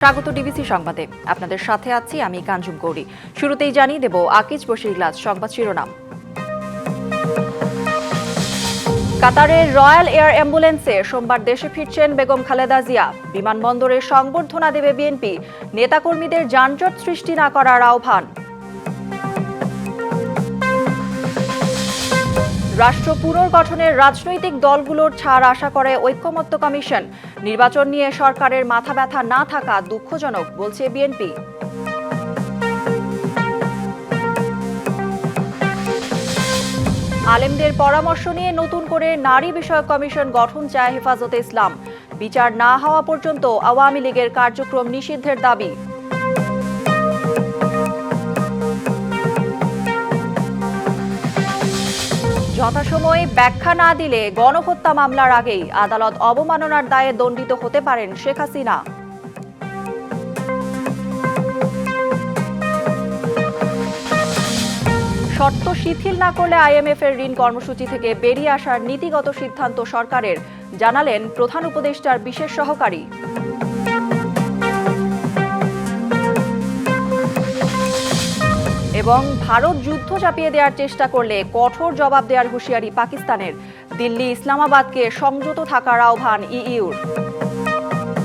স্বাগত ডিবিসি সংবাদে। আপনাদের সাথে আছি আমি কাঞ্জুম গৌরী। শুরুতেই জানিয়ে দেব আকিজ বশির গ্লাস সংবাদ শিরোনাম। কাতারের রয়্যাল এয়ার অ্যাম্বুলেন্সে সোমবার দেশে ফিরছেন বেগম খালেদা জিয়া। বিমানবন্দরে সংবর্ধনা দেবে বিএনপি। নেতাকর্মীদের যানজট সৃষ্টি না করার আহ্বান। রাষ্ট্র পুনর্গঠনের রাজনৈতিক দলগুলোর ছাড় আশা করে ঐক্যমত্য কমিশন। নির্বাচন নিয়ে সরকারের মাথা ব্যথা না থাকা দুঃখজনক বলছে বিএনপি। আলেমদের পরামর্শ নিয়ে নতুন করে নারী বিষয়ক কমিশন গঠন চায় হেফাজতে ইসলাম। বিচার না হওয়া পর্যন্ত আওয়ামী লীগের কার্যক্রম নিষিদ্ধের দাবি। যথাসময়ে ব্যাখ্যা না দিলে গণহত্যা মামলার আগেই আদালত অবমাননার দায়ে দণ্ডিত হতে পারেন শেখ হাসিনা। শর্ত শিথিল না করলে আইএমএফ এর ঋণ কর্মসূচি থেকে বেরিয়ে আসার নীতিগত সিদ্ধান্ত সরকারের, জানালেন প্রধান উপদেষ্টার বিশেষ সহকারী। এবং ভারত যুদ্ধ চাপিয়ে দেওয়ার চেষ্টা করলে কঠোর জবাব দেওয়ার হুঁশিয়ারি পাকিস্তানের। দিল্লি ইসলামাবাদকে সংযত থাকার আহ্বান ইইউর।